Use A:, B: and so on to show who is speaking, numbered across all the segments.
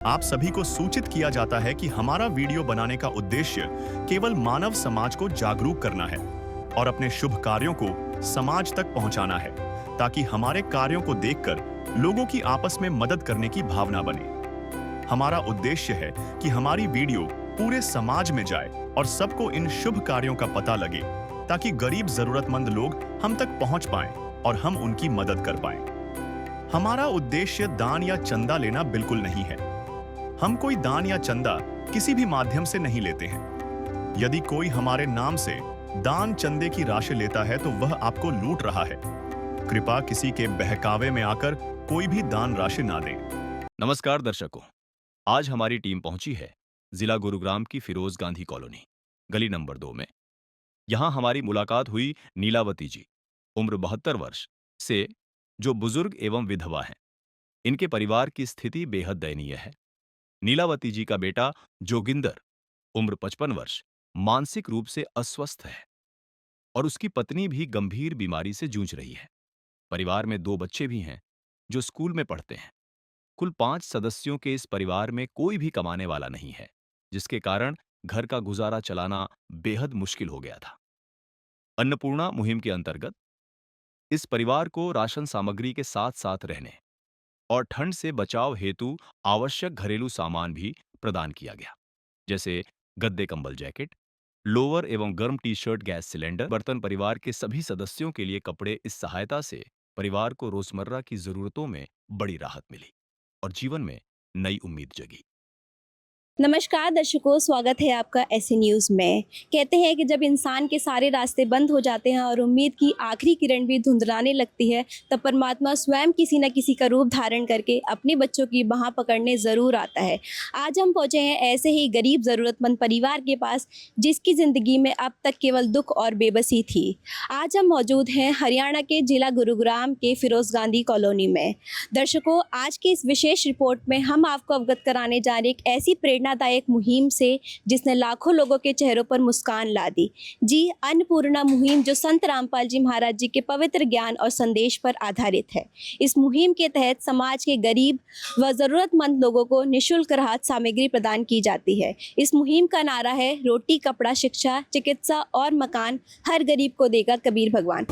A: आप सभी को सूचित किया जाता है कि हमारा वीडियो बनाने का उद्देश्य केवल मानव समाज को जागरूक करना है और अपने शुभ कार्यों को समाज तक पहुंचाना है, ताकि हमारे कार्यों को देखकर लोगों की आपस में मदद करने की भावना बने। हमारा उद्देश्य है कि हमारी वीडियो पूरे समाज में जाए और सबको इन शुभ कार्यों का पता लगे, ताकि गरीब जरूरतमंद लोग हम तक पहुंच पाएं और हम उनकी मदद कर पाएं। हमारा उद्देश्य दान या चंदा लेना बिल्कुल नहीं है। हम कोई दान या चंदा किसी भी माध्यम से नहीं लेते हैं। यदि कोई हमारे नाम से दान चंदे की राशि लेता है तो वह आपको लूट रहा है। कृपया किसी के बहकावे में आकर कोई भी दान राशि ना दें।
B: नमस्कार दर्शकों, आज हमारी टीम पहुंची है जिला गुरुग्राम की फिरोज गांधी कॉलोनी, गली नंबर 2 में। यहां हमारी मुलाकात हुई नीलावती जी, उम्र 72 वर्ष से, जो बुजुर्ग एवं विधवा हैं। इनके परिवार की स्थिति बेहद दयनीय है। नीलावती जी का बेटा जोगिंदर, उम्र 55 वर्ष, मानसिक रूप से अस्वस्थ है और उसकी पत्नी भी गंभीर बीमारी से जूझ रही है। परिवार में 2 बच्चे भी हैं जो स्कूल में पढ़ते हैं। कुल 5 सदस्यों के इस परिवार में कोई भी कमाने वाला नहीं है, जिसके कारण घर का गुजारा चलाना बेहद मुश्किल हो गया था। अन्नपूर्णा मुहिम के अंतर्गत इस परिवार को राशन सामग्री के साथ साथ रहने और ठंड से बचाव हेतु आवश्यक घरेलू सामान भी प्रदान किया गया, जैसे गद्दे, कंबल, जैकेट, लोअर एवं गर्म टी शर्ट, गैस सिलेंडर, बर्तन। परिवार के सभी सदस्यों के लिए कपड़े। इस सहायता से परिवार को रोजमर्रा की जरूरतों में बड़ी राहत मिली और जीवन में नई उम्मीद जगी।
C: नमस्कार दर्शकों, स्वागत है आपका ऐसे न्यूज़ में। कहते हैं कि जब इंसान के सारे रास्ते बंद हो जाते हैं और उम्मीद की आखिरी किरण भी धुंधलाने लगती है, तब परमात्मा स्वयं किसी न किसी का रूप धारण करके अपने बच्चों की बाह पकड़ने ज़रूर आता है। आज हम पहुँचे हैं ऐसे ही गरीब ज़रूरतमंद परिवार के पास, जिसकी ज़िंदगी में अब तक केवल दुख और बेबसी थी। आज हम मौजूद हैं हरियाणा के जिला गुरुग्राम के फिरोज गांधी कॉलोनी में। दर्शकों, आज की इस विशेष रिपोर्ट में हम आपको अवगत कराने जा रहे एक ऐसी प्रेरणादायक मुहिम से जिसने लाखों लोगों के चेहरों पर मुस्कान ला दी। जी, अन्नपूर्णा मुहिम, जो संत रामपाल जी महाराज जी के पवित्र ज्ञान और संदेश पर आधारित है। इस मुहिम के तहत समाज के गरीब व जरूरतमंद लोगों को निःशुल्क राहत सामग्री प्रदान की जाती है। इस मुहिम का नारा है, रोटी, कपड़ा, शिक्षा, चिकित्सा और मकान, हर गरीब को देगा कबीर भगवान।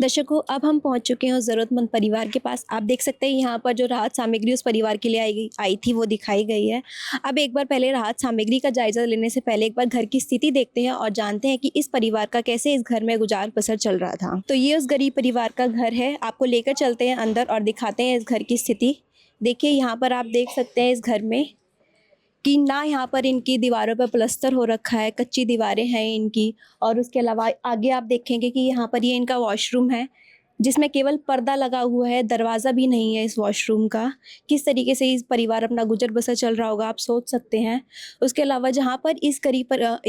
C: दर्शकों, अब हम पहुंच चुके हैं उस ज़रूरतमंद परिवार के पास। आप देख सकते हैं यहाँ पर जो राहत सामग्री उस परिवार के लिए आई थी, वो दिखाई गई है। अब एक बार पहले राहत सामग्री का जायज़ा लेने से पहले एक बार घर की स्थिति देखते हैं और जानते हैं कि इस परिवार का कैसे इस घर में गुजार बसर चल रहा था। तो ये उस गरीब परिवार का घर है। आपको लेकर चलते हैं अंदर और दिखाते हैं इस घर की स्थिति। देखिए, यहाँ पर आप देख सकते हैं इस घर में कि ना यहाँ पर इनकी दीवारों पर प्लास्टर हो रखा है, कच्ची दीवारें हैं इनकी। और उसके अलावा आगे आप देखेंगे कि यहाँ पर ये इनका वॉशरूम है, जिसमें केवल पर्दा लगा हुआ है, दरवाज़ा भी नहीं है इस वॉशरूम का। किस तरीके से इस परिवार अपना गुजर बसर चल रहा होगा, आप सोच सकते हैं। उसके अलावा जहाँ पर इस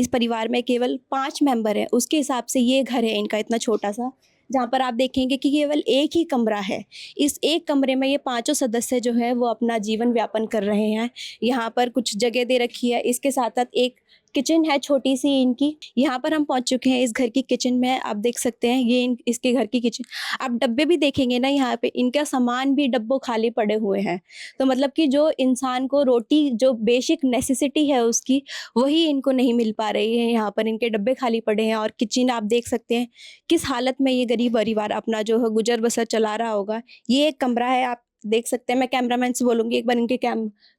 C: परिवार में केवल 5 मेंबर हैं, उसके हिसाब से ये घर है इनका इतना छोटा-सा, जहाँ पर आप देखेंगे कि केवल एक ही कमरा है। इस एक कमरे में ये पाँचों सदस्य जो है वो अपना जीवन व्यापन कर रहे हैं। यहाँ पर कुछ जगह दे रखी है, इसके साथ-साथ एक किचन है छोटी सी इनकी। यहाँ पर हम पहुँच चुके हैं इस घर की किचन में। आप देख सकते हैं ये इसके घर की किचन। आप डब्बे भी देखेंगे ना, यहाँ पे इनका सामान भी डब्बों खाली पड़े हुए हैं। तो मतलब कि जो इंसान को रोटी, जो बेसिक नेसेसिटी है उसकी, वही इनको नहीं मिल पा रही है। यहाँ पर इनके डब्बे खाली पड़े हैं और किचन आप देख सकते हैं किस हालत में ये गरीब परिवार अपना जो है गुजर बसर चला रहा होगा। ये एक कमरा है, आप देख सकते हैं। मैं कैमरामैन से बोलूँगी एक बार इनके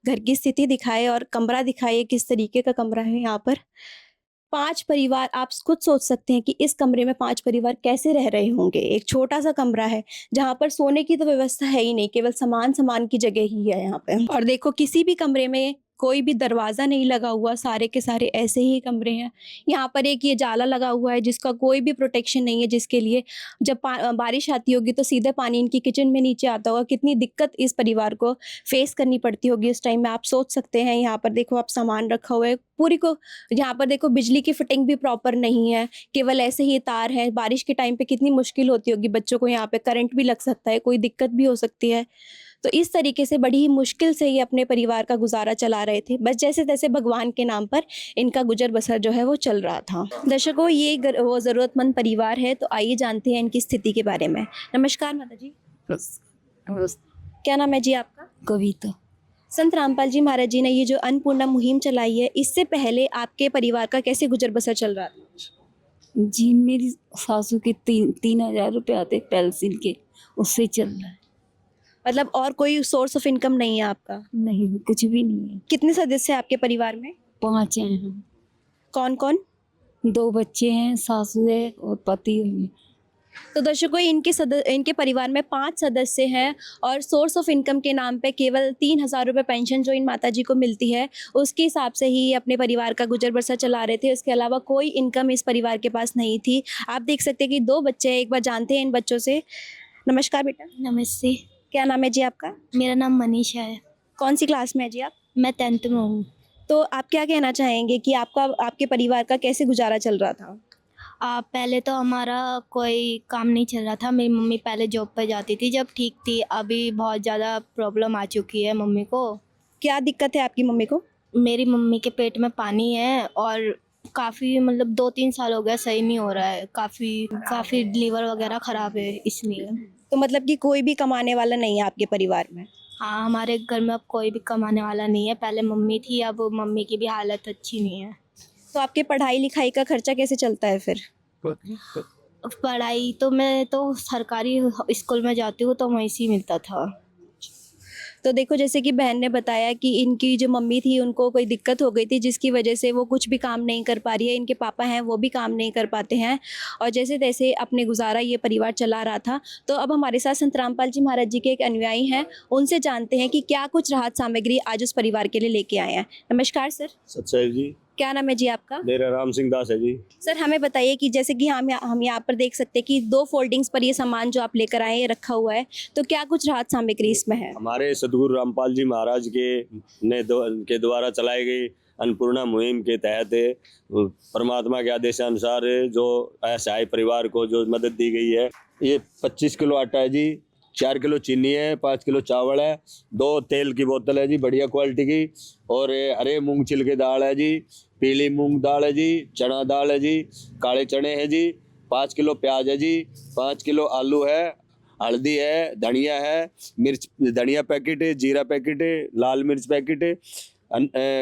C: घर की स्थिति दिखाए और कमरा दिखाइए, किस तरीके का कमरा है यहाँ पर। 5 परिवार, आप खुद सोच सकते हैं कि इस कमरे में 5 परिवार कैसे रह रहे होंगे। एक छोटा-सा कमरा है, जहाँ पर सोने की तो व्यवस्था है ही नहीं, केवल सामान की जगह ही है यहाँ पे। और देखो, किसी भी कमरे में कोई भी दरवाज़ा नहीं लगा हुआ, सारे के सारे ऐसे ही कमरे हैं। यहाँ पर एक ये जाला लगा हुआ है जिसका कोई भी प्रोटेक्शन नहीं है, जिसके लिए जब बारिश आती होगी तो सीधे पानी इनकी किचन में नीचे आता होगा। कितनी दिक्कत इस परिवार को फेस करनी पड़ती होगी इस टाइम में, आप सोच सकते हैं। यहाँ पर देखो, आप सामान रखा हुआ है पूरी को। यहाँ पर देखो, बिजली की फिटिंग भी प्रॉपर नहीं है, केवल ऐसे ही तार है। बारिश के टाइम पे कितनी मुश्किल होती होगी बच्चों को, यहाँ पे करंट भी लग सकता है, कोई दिक्कत भी हो सकती है। तो इस तरीके से बड़ी ही मुश्किल से ये अपने परिवार का गुजारा चला रहे थे। बस जैसे तैसे भगवान के नाम पर इनका गुजर बसर जो है वो चल रहा था। दर्शकों, ये वो ज़रूरतमंद परिवार है, तो आइए जानते हैं इनकी स्थिति के बारे में। नमस्कार माता जी, क्या नाम है जी आपका?
D: कविता।
C: संत रामपाल जी महाराज जी ने ये जो अन्नपूर्णा मुहिम चलाई है, इससे पहले आपके परिवार का कैसे गुजर बसर चल रहा था?
D: जी, मेरी सासू के 3,000 रुपये आते पेंशन के, उससे चल रहा है।
C: मतलब और कोई सोर्स ऑफ इनकम नहीं है आपका?
D: नहीं, कुछ भी नहीं है।
C: कितने सदस्य हैं आपके परिवार में?
D: 5 हैं हम।
C: कौन कौन?
D: 2 बच्चे हैं, सासू है और पति है।
C: तो दर्शकों, इनके परिवार में 5 सदस्य हैं और सोर्स ऑफ इनकम के नाम पे केवल 3,000 रुपये पेंशन जो इन माता जी को मिलती है, उसके हिसाब से ही अपने परिवार का गुजर बसर चला रहे थे। उसके अलावा कोई इनकम इस परिवार के पास नहीं थी। आप देख सकते हैं कि 2 बच्चे हैं। एक बार जानते हैं इन बच्चों से। नमस्कार बेटा,
E: नमस्ते,
C: क्या नाम है जी आपका?
E: मेरा नाम मनीषा है।
C: कौन सी क्लास में है जी आप?
E: मैं 10th में हूँ।
C: तो आप क्या कहना चाहेंगे कि आपके परिवार का कैसे गुजारा चल रहा था?
E: पहले तो हमारा कोई काम नहीं चल रहा था। मेरी मम्मी पहले जॉब पे जाती थी जब ठीक थी। अभी बहुत ज़्यादा प्रॉब्लम आ चुकी है मम्मी को।
C: क्या दिक्कत है आपकी मम्मी को?
E: मेरी मम्मी के पेट में पानी है और काफ़ी मतलब 2-3 साल हो गया सही नहीं हो रहा है। काफ़ी लीवर वगैरह ख़राब है इसलिए।
C: तो मतलब कि कोई भी कमाने वाला नहीं है आपके परिवार में?
E: हाँ, हमारे घर में अब कोई भी कमाने वाला नहीं है। पहले मम्मी थी, अब मम्मी की भी हालत अच्छी नहीं है।
C: तो आपके पढ़ाई लिखाई का खर्चा कैसे चलता है फिर?
E: पढ़ाई तो मैं तो सरकारी स्कूल में जाती हूँ तो वहीं से ही मिलता था।
C: तो देखो, जैसे कि बहन ने बताया कि इनकी जो मम्मी थी उनको कोई दिक्कत हो गई थी, जिसकी वजह से वो कुछ भी काम नहीं कर पा रही है। इनके पापा हैं वो भी काम नहीं कर पाते हैं और जैसे तैसे अपने गुजारा ये परिवार चला रहा था। तो अब हमारे साथ संत रामपाल जी महाराज जी के एक अनुयायी हैं, उनसे जानते हैं कि क्या कुछ राहत सामग्री आज उस परिवार के लिए लेके आए हैं। नमस्कार सर,
F: सच्चाई जी,
C: क्या नाम है जी आपका?
F: मेरा राम सिंह दास है जी।
C: सर, हमें बताइए कि जैसे कि हम यहाँ पर देख सकते हैं कि 2 फोल्डिंग्स पर ये सामान जो आप लेकर आए हैं रखा हुआ है, तो क्या कुछ राहत सामग्री इसमें है?
F: हमारे सदगुरु रामपाल जी महाराज के द्वारा चलाई गई अन्नपूर्णा मुहिम के तहत परमात्मा के आदेशानुसार जो असहाय परिवार को जो मदद दी गई है, ये 25 किलो आटा है जी, 4 किलो चीनी है, 5 किलो चावल है, 2 तेल की बोतल है जी बढ़िया क्वालिटी की, और हरे मूंग छिलके दाल है जी, पीली मूंग दाल है जी, चना दाल है जी, काले चने हैं जी, 5 किलो प्याज है जी, 5 किलो आलू है, हल्दी है, धनिया है, मिर्च धनिया पैकेट है, जीरा पैकेट है, लाल मिर्च पैकेट है,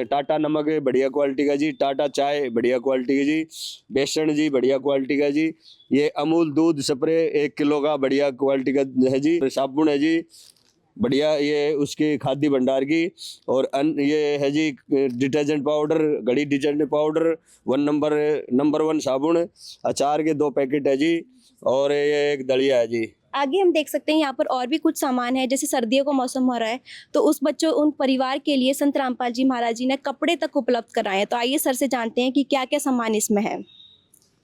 F: टाटा नमक है बढ़िया क्वालिटी का जी, टाटा चाय बढ़िया क्वालिटी की जी, बेसन जी बढ़िया क्वालिटी का जी, ये अमूल दूध स्प्रे 1 किलो का बढ़िया क्वालिटी का है जी, साबुन है जी बढ़िया, ये उसकी खाद्य भंडार की, और ये है जी डिटर्जेंट पाउडर, घड़ी डिटर्जेंट पाउडर, नंबर 1 साबुन, अचार के 2 पैकेट है जी, और ये एक दलिया है जी।
C: आगे हम देख सकते हैं यहाँ पर और भी कुछ सामान है। जैसे सर्दियों का मौसम हो रहा है, तो उन परिवार के लिए संत रामपाल जी महाराज जी ने कपड़े तक उपलब्ध कराए हैं। तो आइए सर से जानते हैं कि क्या क्या सामान इसमें है।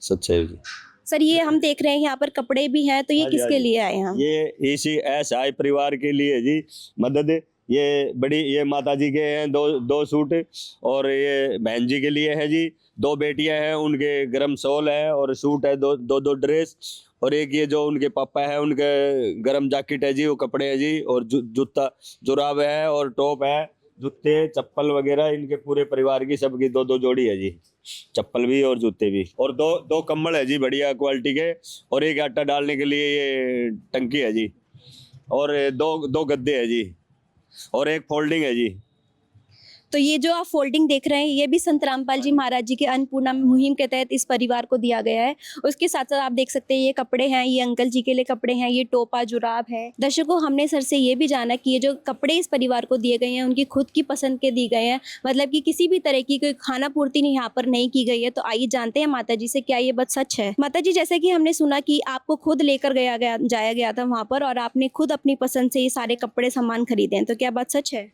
F: सच्चाई जी
C: सर, ये हम देख रहे हैं यहाँ पर कपड़े भी हैं, तो ये किसके लिए आए हैं?
F: ये इसी असहाय परिवार के लिए जी मदद। ये माता जी के हैं 2 सूट, और ये बहन जी के लिए है जी, 2 बेटियां हैं उनके गरम शॉल है और सूट है, 2 ड्रेस, और एक ये जो उनके पापा है उनके गरम जैकेट है जी, वो कपड़े हैं जी, और जूता जुराब है और टॉप है, जूते चप्पल वगैरह इनके पूरे परिवार की सबकी 2 जोड़ी है जी, चप्पल भी और जूते भी, और 2 कम्बल है जी बढ़िया क्वालिटी के, और एक आटा डालने के लिए ये टंकी है जी, और 2 गद्दे है जी, और एक फोल्डिंग है जी।
C: तो ये जो आप फोल्डिंग देख रहे हैं, ये भी संत रामपाल जी महाराज जी के अन्नपूर्णा मुहिम के तहत इस परिवार को दिया गया है। उसके साथ साथ आप देख सकते हैं ये कपड़े हैं, ये अंकल जी के लिए कपड़े हैं, ये टोपा जुराब है। दर्शकों, हमने सर से ये भी जाना कि ये जो कपड़े इस परिवार को दिए गए हैं उनकी खुद की पसंद के दिए गए हैं, मतलब कि किसी भी तरह की कोई खाना पूर्ति यहाँ पर नहीं की गई है। तो आइए जानते हैं माता जी से, क्या ये बात सच है? माता जी, जैसे कि हमने सुना कि आपको खुद लेकर जाया गया था वहाँ पर, और आपने खुद अपनी पसंद से ये सारे कपड़े सामान खरीदे हैं, तो क्या बात सच है?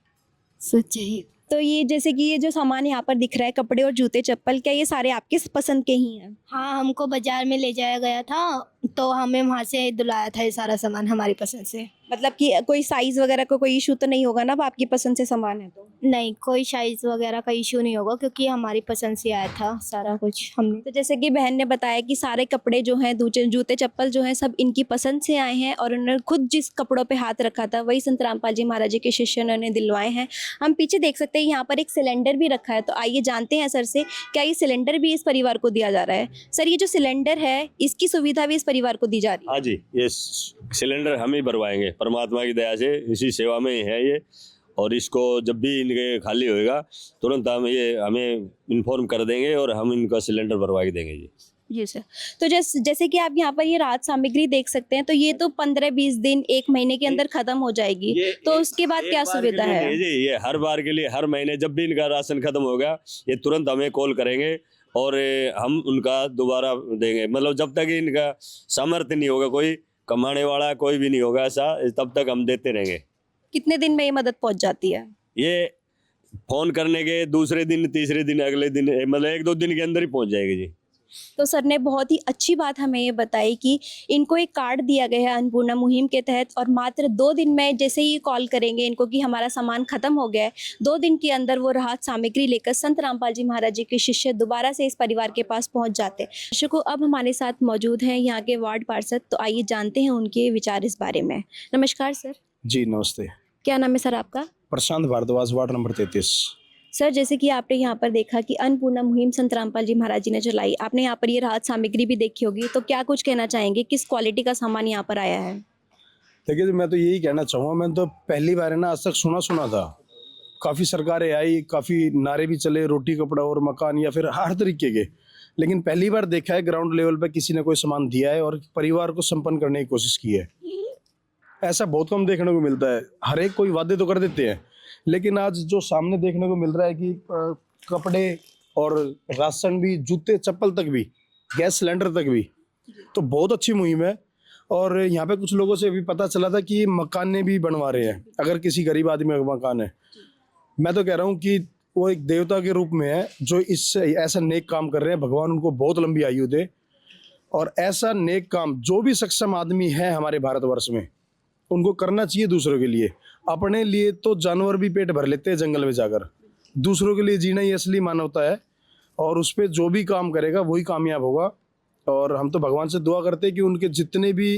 D: सच है।
C: तो ये जैसे कि ये जो सामान यहाँ पर दिख रहा है, कपड़े और जूते चप्पल, क्या ये सारे आपके पसंद के ही हैं?
E: हाँ, हमको बाजार में ले जाया गया था तो हमें वहाँ से दिलाया था ये सारा सामान हमारी पसंद से।
C: मतलब कि कोई साइज वगैरह का कोई इशू तो नहीं होगा ना, अब आपकी पसंद से सामान है तो?
E: नहीं, कोई साइज़ वगैरह का इशू नहीं होगा क्योंकि हमारी पसंद से आया था सारा कुछ हमने।
C: तो जैसे कि बहन ने बताया कि सारे कपड़े जो हैं जूते चप्पल जो हैं सब इनकी पसंद से आए हैं और उन्होंने खुद जिस कपड़ों पे हाथ रखा था वही संत रामपाल जी महाराज जी के शिष्य ने उन्हें दिलवाए हैं। हम पीछे देख सकते हैं यहाँ पर एक सिलेंडर भी रखा है, तो आइए जानते हैं सर से क्या ये सिलेंडर भी इस परिवार को दिया जा रहा है। सर, ये जो सिलेंडर है इसकी सुविधा भी इस परिवार को दी जा रही है?
F: हाँ जी, ये सिलेंडर हम ही भरवाएंगे, परमात्मा की दया से इसी सेवा में ही है ये। और इसको जब भी इनके खाली होएगा तुरंत हमें इन्फॉर्म कर देंगे और हम इनका सिलेंडर भरवा के देंगे जी।
C: जी सर। तो जैसे कि आप यहाँ पर ये राहत सामग्री देख सकते हैं, तो ये तो 15-20 दिन 1 महीने के अंदर खत्म हो जाएगी, तो उसके बाद क्या सुविधा है?
F: जी, ये हर बार के लिए, हर महीने जब भी इनका राशन खत्म होगा ये तुरंत हमें कॉल करेंगे और हम उनका दोबारा देंगे। मतलब जब तक इनका सामर्थ्य नहीं होगा, कोई कमाने वाला कोई भी नहीं होगा ऐसा, तब तक हम देते रहेंगे।
C: कितने दिन में ये मदद पहुंच जाती है?
F: ये फोन करने के दूसरे दिन, तीसरे दिन, अगले दिन, मतलब 1-2 दिन के अंदर ही पहुंच जाएगी जी।
C: तो सर ने बहुत ही अच्छी बात हमें ये बताई कि इनको एक कार्ड दिया गया है अन्नपूर्णा मुहिम के तहत और मात्र 2 दिन में जैसे ही कॉल करेंगे इनको कि हमारा सामान खत्म हो गया है, 2 दिन के अंदर वो राहत सामग्री लेकर संत रामपाल जी महाराज जी के शिष्य दोबारा से इस परिवार के पास पहुंच जाते हैं। दर्शकों, अब हमारे साथ मौजूद हैं यहाँ के वार्ड पार्षद, तो आइए जानते हैं उनके विचार इस बारे में। नमस्कार सर।
G: जी नमस्ते।
C: क्या नाम है सर आपका?
G: प्रशांत भारद्वाज, वार्ड नंबर 33।
C: सर, जैसे कि आपने यहाँ पर देखा कि अन्नपूर्णा मुहिम संत रामपाल जी महाराज जी ने चलाई, आपने यहाँ पर ये राहत सामग्री भी देखी होगी, तो क्या कुछ कहना चाहेंगे, किस क्वालिटी का सामान यहाँ पर आया है?
G: देखिए, मैं तो यही कहना चाहूँगा, मैंने तो पहली बार है ना आज तक सुना था। काफ़ी सरकारें आई, काफ़ी नारे भी चले, रोटी कपड़ा और मकान या फिर हर तरीके के, लेकिन पहली बार देखा है ग्राउंड लेवल पर किसी ने कोई सामान दिया है और परिवार को संपन्न करने की कोशिश की है। ऐसा बहुत कम देखने को मिलता है। हर एक कोई वादे तो कर देते हैं, लेकिन आज जो सामने देखने को मिल रहा है कि कपड़े और राशन भी, जूते चप्पल तक भी, गैस सिलेंडर तक भी, तो बहुत अच्छी मुहिम है। और यहाँ पे कुछ लोगों से भी पता चला था कि मकानें भी बनवा रहे हैं, अगर किसी गरीब आदमी का मकान है। मैं तो कह रहा हूँ कि वो एक देवता के रूप में है जो इससे ऐसा नेक काम कर रहे हैं। भगवान उनको बहुत लंबी आयु दे। और ऐसा नेक काम जो भी सक्षम आदमी है हमारे भारतवर्ष में, उनको करना चाहिए दूसरों के लिए। अपने लिए तो जानवर भी पेट भर लेते हैं जंगल में जाकर, दूसरों के लिए जीना ही असली मानवता है। और उस पर जो भी काम करेगा वही कामयाब होगा। और हम तो भगवान से दुआ करते हैं कि उनके जितने भी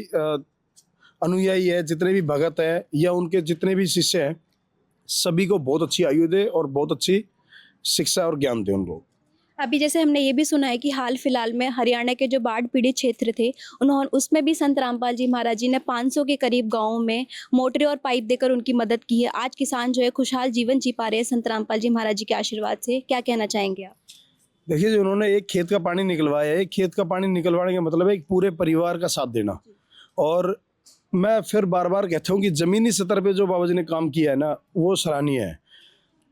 G: अनुयायी है, जितने भी भगत है या उनके जितने भी शिष्य हैं, सभी को बहुत अच्छी आयु दे और बहुत अच्छी शिक्षा और ज्ञान दे उनको।
C: अभी जैसे हमने ये भी सुना है कि हाल फिलहाल में हरियाणा के जो बाढ़ पीड़ित क्षेत्र थे, उन्होंने उसमें भी संत रामपाल जी महाराज जी ने 500 के करीब गाँवों में मोटरें और पाइप देकर उनकी मदद की है। आज किसान जो है खुशहाल जीवन जी पा रहे हैं संत रामपाल जी महाराज जी के आशीर्वाद से। क्या कहना चाहेंगे आप?
G: देखिए, जो उन्होंने एक खेत का पानी निकलवाया है, एक खेत का पानी निकलवाने का मतलब है एक पूरे परिवार का साथ देना। और मैं फिर बार बार कहता हूँ कि ज़मीनी स्तर पे जो बाबा जी ने काम किया है ना, वो सराहनीय है।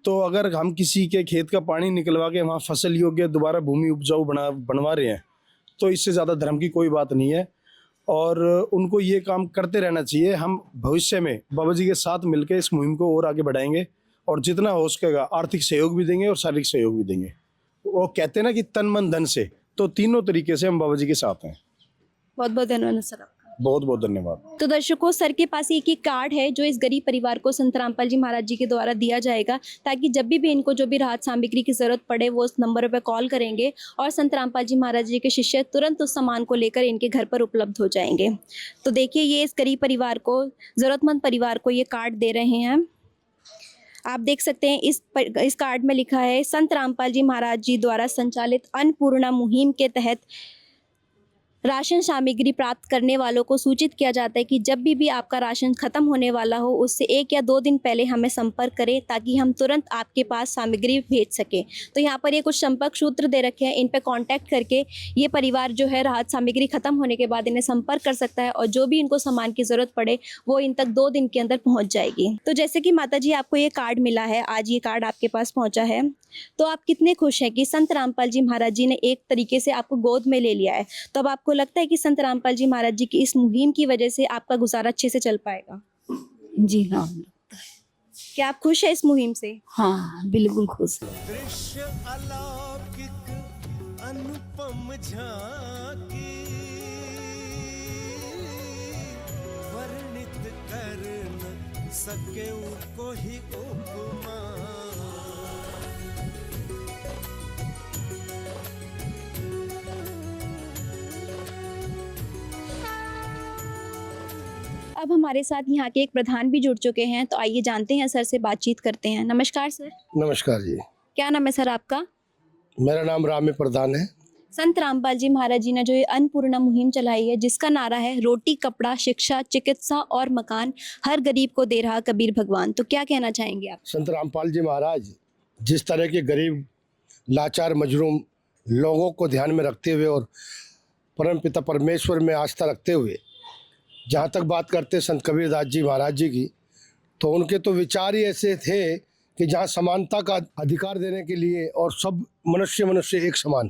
G: तो अगर हम किसी के खेत का पानी निकलवा के वहाँ फसल योग्य दोबारा भूमि उपजाऊ बनवा रहे हैं, तो इससे ज़्यादा धर्म की कोई बात नहीं है। और उनको ये काम करते रहना चाहिए। हम भविष्य में बाबा जी के साथ मिलकर इस मुहिम को और आगे बढ़ाएंगे और जितना हो सकेगा आर्थिक सहयोग भी देंगे और शारीरिक सहयोग भी देंगे। वो कहते हैं ना कि तन मन धन से, तो तीनों तरीके से हम बाबा जी के साथ हैं।
C: बहुत बहुत धन्यवाद सर आपका।
G: बहुत बहुत धन्यवाद।
C: तो दर्शकों, सर के पास एक ही कार्ड है जो इस गरीब परिवार को संत रामपाल जी महाराज जी के द्वारा दिया जाएगा, ताकि जब भी इनको जो भी राहत सामग्री की जरूरत पड़े वो उस नंबर पर कॉल करेंगे और संत रामपाल जी महाराज जी के शिष्य तुरंत उस सामान को लेकर इनके घर पर उपलब्ध हो जाएंगे। तो देखिए, ये इस गरीब परिवार को, जरूरतमंद परिवार को ये कार्ड दे रहे हैं। आप देख सकते हैं इस कार्ड में लिखा है, संत रामपाल जी महाराज जी द्वारा संचालित अन्नपूर्णा मुहिम के तहत राशन सामग्री प्राप्त करने वालों को सूचित किया जाता है कि जब भी आपका राशन खत्म होने वाला हो, उससे 1 या 2 दिन पहले हमें संपर्क करें, ताकि हम तुरंत आपके पास सामग्री भेज सकें। तो यहाँ पर ये कुछ संपर्क सूत्र दे रखे हैं, इन पे कांटेक्ट करके ये परिवार जो है राहत सामग्री खत्म होने के बाद इन्हें संपर्क कर सकता है और जो भी इनको सामान की ज़रूरत पड़े वो इन तक 2 दिन के अंदर पहुँच जाएगी। तो जैसे कि माता जी आपको ये कार्ड मिला है, आज ये कार्ड आपके पास पहुँचा है, तो आप कितने खुश हैं कि संत रामपाल जी महाराज जी ने एक तरीके से आपको गोद में ले लिया है। तो अब आपको लगता है कि संत रामपाल जी महाराज जी की इस मुहिम की वजह से आपका गुजारा अच्छे से चल पाएगा?
D: जी हाँ।
C: क्या आप खुश हैं इस मुहिम से?
D: हाँ, बिल्कुल खुश।
H: दृश्य अलौकिक अनुपम झांकी, वर्णित कर न सके कोई उपमा।
C: अब हमारे साथ यहाँ के एक प्रधान भी जुड़ चुके हैं, तो आइए जानते हैं सर से, बातचीत करते हैं। नमस्कार सर।
G: नमस्कार जी,
C: क्या नाम है सर आपका?
G: मेरा नाम राम प्रधान है।
C: संत रामपाल जी महाराज जी ने जो ये अन्नपूर्णा मुहिम चलाई है, जिसका नारा है रोटी कपड़ा शिक्षा चिकित्सा और मकान, हर गरीब को दे रहा कबीर भगवान, तो क्या कहना चाहेंगे आप?
G: संत रामपाल जी महाराज जिस तरह के गरीब लाचार मजलूम लोगों को ध्यान में रखते हुए और परम पिता परमेश्वर में आस्था रखते हुए जहाँ तक बात करते संत कबीरदास जी महाराज जी की, तो उनके तो विचार ही ऐसे थे कि जहाँ समानता का अधिकार देने के लिए और सब मनुष्य एक समान,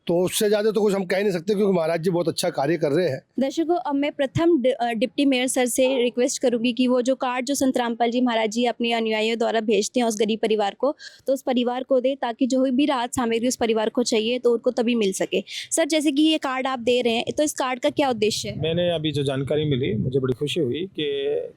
G: तो उससे ज़्यादा तो कुछ हम कह नहीं सकते, क्योंकि महाराज जी बहुत अच्छा कार्य कर रहे हैं।
C: दर्शकों, अब मैं प्रथम डिप्टी मेयर सर से रिक्वेस्ट करूंगी कि वो जो कार्ड जो संत रामपाल जी महाराज जी अपने अनुयायियों द्वारा भेजते हैं उस गरीब परिवार को, तो उस परिवार को दे, ताकि जो भी राहत सामग्री उस परिवार को चाहिए तो उनको तभी मिल सके। सर, जैसे कि ये कार्ड आप दे रहे हैं, तो इस कार्ड का क्या उद्देश्य है?
I: मैंने अभी जो जानकारी मिली, मुझे बड़ी खुशी हुई कि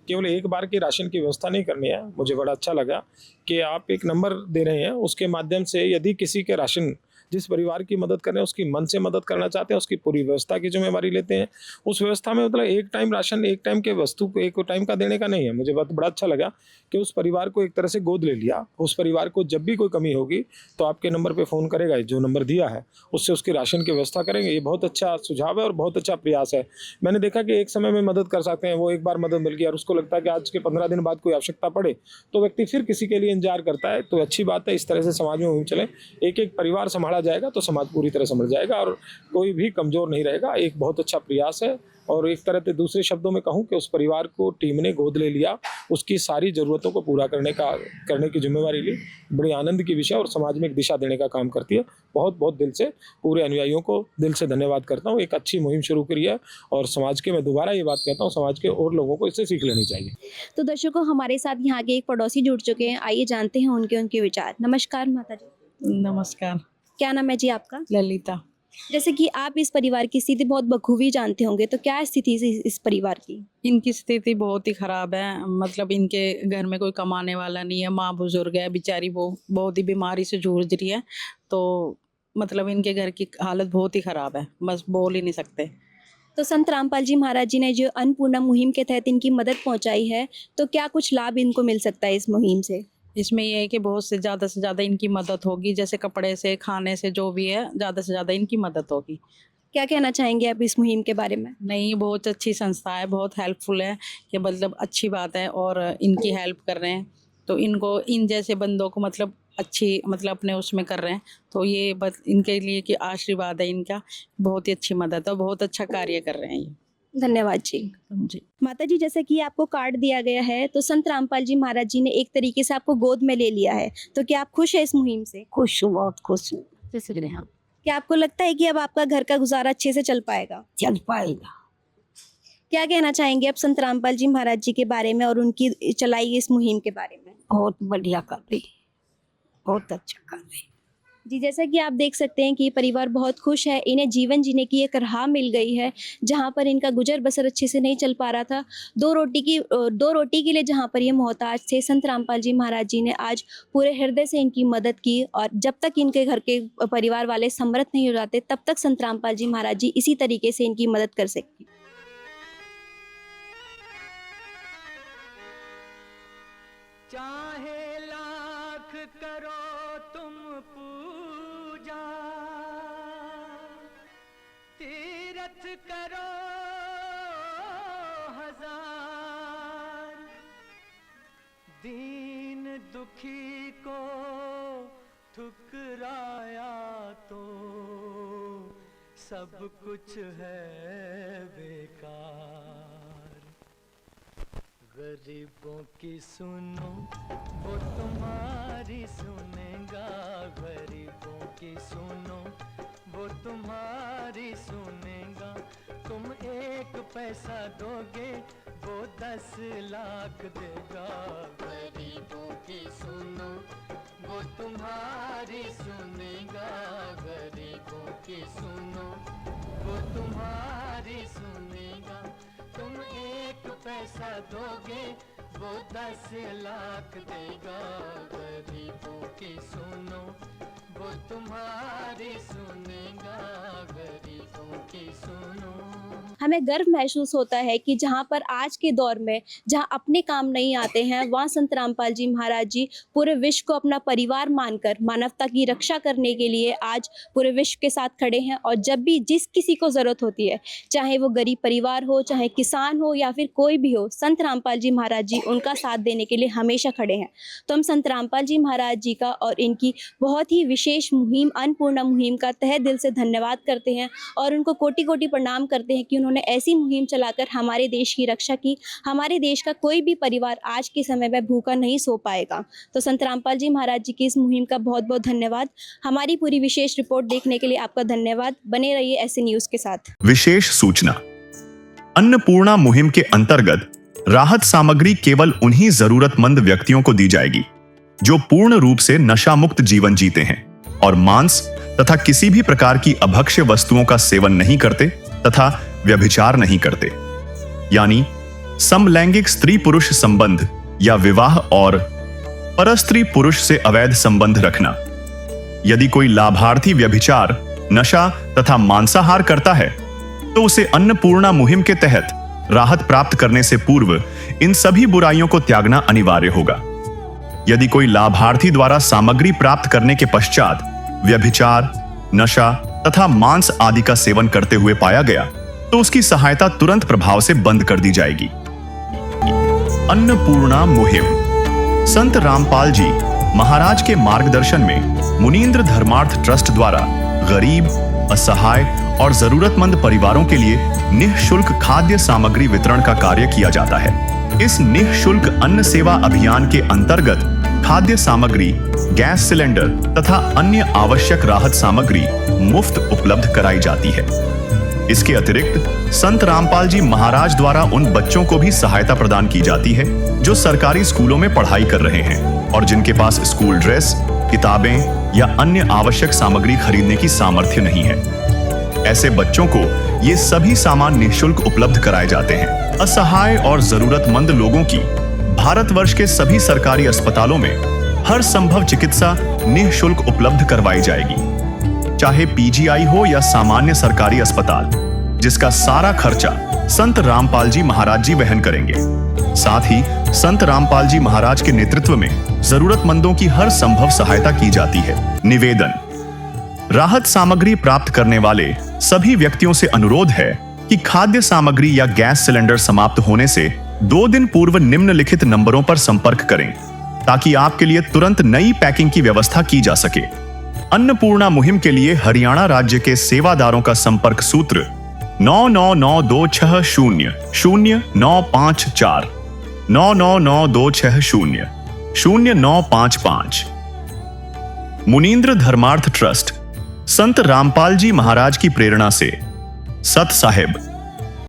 I: केवल एक बार की राशन की व्यवस्था नहीं करनी है। मुझे बड़ा अच्छा लगा कि आप एक नंबर दे रहे हैं, उसके माध्यम से यदि किसी के राशन, जिस परिवार की मदद कर रहे हैं उसकी मन से मदद करना चाहते हैं, उसकी पूरी व्यवस्था की जिम्मेवारी लेते हैं। उस व्यवस्था में मतलब एक टाइम राशन, एक टाइम के वस्तु को एक टाइम का देने का नहीं है। मुझे बड़ा अच्छा लगा कि उस परिवार को एक तरह से गोद ले लिया। उस परिवार को जब भी कोई कमी होगी तो आपके नंबर पे फ़ोन करेगा, जो नंबर दिया है उससे उसकी राशन की व्यवस्था करेंगे। ये बहुत अच्छा सुझाव है और बहुत अच्छा प्रयास है। मैंने देखा कि एक समय में मदद कर सकते हैं, वो एक बार मदद मिल गई और उसको लगता है कि आज के 15 दिन बाद कोई आवश्यकता पड़े तो व्यक्ति फिर किसी के लिए इंतजार करता है। तो अच्छी बात है, इस तरह से समाज में मुहिम चले, एक एक परिवार संभाला जाएगा तो समाज पूरी तरह संभल जाएगा और कोई भी कमज़ोर नहीं रहेगा। एक बहुत अच्छा प्रयास है और एक तरह से दूसरे शब्दों में कहूँ कि उस परिवार को टीम ने गोद ले लिया, उसकी सारी ज़रूरतों को पूरा करने की जिम्मेवारी ली। बड़ी आनंद की विषय और समाज में एक दिशा देने का काम करती है। बहुत बहुत दिल से पूरे अनुयायियों को दिल से धन्यवाद करता हूँ। एक अच्छी मुहिम शुरू करी है और समाज के, मैं दोबारा ये बात कहता हूँ, समाज के और लोगों को इससे सीख लेनी चाहिए।
C: तो दर्शकों, हमारे साथ यहाँ के एक पड़ोसी जुड़ चुके हैं, आइए जानते हैं उनके विचार। नमस्कार माता जी।
J: नमस्कार।
C: क्या नाम है जी आपका?
J: ललिता।
C: जैसे कि आप इस परिवार की स्थिति बहुत बखूबी जानते होंगे, तो क्या स्थिति है इस परिवार की?
J: इनकी स्थिति बहुत ही ख़राब है। मतलब इनके घर में कोई कमाने वाला नहीं है, माँ बुजुर्ग है बेचारी, वो बहुत ही बीमारी से जूझ रही है। तो मतलब इनके घर की हालत बहुत ही ख़राब है, बस बोल ही नहीं सकते।
C: तो संत रामपाल जी महाराज जी ने जो अन्नपूर्णा मुहिम के तहत इनकी मदद पहुंचाई है, तो क्या कुछ लाभ इनको मिल सकता है इस मुहिम से?
J: इसमें ये है कि बहुत से ज़्यादा इनकी मदद होगी, जैसे कपड़े से, खाने से, जो भी है ज़्यादा से ज़्यादा इनकी मदद होगी।
C: क्या कहना चाहेंगे आप इस मुहिम के बारे में?
J: नहीं, बहुत अच्छी संस्था है, बहुत हेल्पफुल है, कि मतलब अच्छी बात है और इनकी हेल्प कर रहे हैं, तो इनको, इन जैसे बंदों को मतलब अच्छी, मतलब अपने उसमें कर रहे हैं, तो ये बस इनके लिए कि आशीर्वाद है इनका, बहुत ही अच्छी मदद है, बहुत अच्छा कार्य कर रहे हैं ये।
C: धन्यवाद जी।
J: जी
C: माता जी, जैसे कि आपको कार्ड दिया गया है, तो संत रामपाल जी महाराज जी ने एक तरीके से आपको गोद में ले लिया है, तो क्या आप खुश हैं इस मुहिम से?
D: खुश हूँ, बहुत खुश हूँ।
C: क्या आपको लगता है कि अब आपका घर का गुजारा अच्छे से चल पाएगा?
D: चल पाएगा।
C: क्या कहना चाहेंगे आप संत रामपाल जी महाराज जी के बारे में और उनकी चलाई इस मुहिम के बारे में?
D: बहुत बढ़िया कर रही, बहुत अच्छा कर रही।
C: जी, जैसा कि आप देख सकते हैं कि ये परिवार बहुत खुश है, इन्हें जीवन जीने की एक राह मिल गई है, जहाँ पर इनका गुजर बसर अच्छे से नहीं चल पा रहा था। दो रोटी के लिए जहाँ पर ये मोहताज थे, संत रामपाल जी महाराज जी ने आज पूरे हृदय से इनकी मदद की, और जब तक इनके घर के परिवार वाले समृद्ध नहीं हो जाते, तब तक संत रामपाल जी महाराज जी इसी तरीके से इनकी मदद कर सकती।
H: चाहे लाख करो तुम पूजा, तीरथ करो हजार, दीन दुखी को ठुकराया तो सब कुछ है बेकार। गरीबों की सुनो वो तुम्हारी सुनेगा, गरीबों की सुनो वो तुम्हारी सुनेगा। तुम 1 पैसा दोगे वो 10 लाख देगा। गरीबों की सुनो वो तुम्हारी सुनेगा, गरीबों की सुनो वो तुम्हारी सुनेगा। तुम 1 पैसा दोगे वो 10 लाख देगा। गरीबों की सुनो वो तुम्हारी सुनेगा, गरीबों की सुनो।
C: हमें गर्व महसूस होता है कि जहाँ पर आज के दौर में जहाँ अपने काम नहीं आते हैं, वहाँ संत रामपाल जी महाराज जी पूरे विश्व को अपना परिवार मानकर मानवता की रक्षा करने के लिए आज पूरे विश्व के साथ खड़े हैं। और जब भी जिस किसी को ज़रूरत होती है, चाहे वो गरीब परिवार हो, चाहे किसान हो या फिर कोई भी हो, संत रामपाल जी महाराज जी उनका साथ देने के लिए हमेशा खड़े हैं। तो हम संत रामपाल जी महाराज जी का और इनकी बहुत ही विशेष मुहिम अन्नपूर्णा मुहिम का तहे दिल से धन्यवाद करते हैं और उनको कोटि कोटि प्रणाम करते हैं कि उन्होंने ऐसी मुहिम चलाकर हमारे देश की रक्षा की। हमारे देश का कोई भी परिवार आज के समय में भूखा नहीं सो पाएगा। तो संत रामपाल जी महाराज जी की इस मुहिम का बहुत बहुत धन्यवाद। हमारी पूरी विशेष रिपोर्ट देखने के लिए आपका धन्यवाद। बने रहिए ऐसे न्यूज़ के साथ।
A: विशेष सूचना, अन्नपूर्णा मुहिम के अंतर्गत राहत सामग्री केवल उन्हीं जरूरतमंद व्यक्तियों को दी जाएगी जो पूर्ण रूप से नशा मुक्त जीवन जीते हैं और मांस तथा किसी भी प्रकार की अभक्ष्य वस्तुओं का सेवन नहीं करते तथा व्यभिचार नहीं करते, यानी समलैंगिक स्त्री पुरुष संबंध या विवाह और परस्त्री पुरुष से अवैध संबंध रखना। यदि कोई लाभार्थी व्यभिचार, नशा तथा मांसाहार करता है तो उसे अन्नपूर्णा मुहिम के तहत राहत प्राप्त करने से पूर्व इन सभी बुराइयों को त्यागना अनिवार्य होगा। यदि कोई लाभार्थी द्वारा सामग्री प्राप्त करने के पश्चात व्यभिचार, नशा तथा मांस आदि का सेवन करते हुए पाया गया तो उसकी सहायता तुरंत प्रभाव से बंद कर दी जाएगी। अन्नपूर्णा मुहिम संत रामपाल जी महाराज के मार्गदर्शन में मुनींद्र धर्मार्थ ट्रस्ट द्वारा गरीब, असहाय और जरूरतमंद परिवारों के लिए निःशुल्क खाद्य सामग्री वितरण का कार्य किया जाता है। इस निःशुल्क अन्न सेवा अभियान के अंतर्गत खाद्य सामग्री, गैस सिलेंडर तथा अन्य आवश्यक राहत सामग्री मुफ्त उपलब्ध कराई जाती है। इसके अतिरिक्त संत रामपाल जी महाराज द्वारा उन बच्चों को भी सहायता प्रदान की जाती है जो सरकारी स्कूलों में पढ़ाई कर रहे हैं और जिनके पास स्कूल ड्रेस, किताबें या अन्य आवश्यक सामग्री खरीदने की सामर्थ्य नहीं है। ऐसे बच्चों को ये सभी सामान निःशुल्क उपलब्ध कराए जाते हैं। असहाय और जरूरतमंद लोगों की भारतवर्ष के सभी सरकारी अस्पतालों में हर संभव चिकित्सा निःशुल्क उपलब्ध करवाई जाएगी, चाहे पीजीआई हो या सामान्य सरकारी अस्पताल, जिसका सारा खर्चा संत रामपाल जी महाराज जी वहन करेंगे। साथ ही संत रामपाल जी महाराज के नेतृत्व में जरूरतमंदों की हर संभव सहायता की जाती है। निवेदन, राहत सामग्री प्राप्त करने वाले सभी व्यक्तियों से अनुरोध है कि खाद्य सामग्री या गैस सिलेंडर समाप्त होने से 2 दिन पूर्व निम्नलिखित नंबरों पर संपर्क करें ताकि आपके लिए तुरंत नई पैकिंग की व्यवस्था की जा सके। अन्नपूर्णा मुहिम के लिए हरियाणा राज्य के सेवादारों का संपर्क सूत्र 9992600954 9992600955। मुनींद्र धर्मार्थ ट्रस्ट संत रामपाल जी महाराज की प्रेरणा से सत साहिब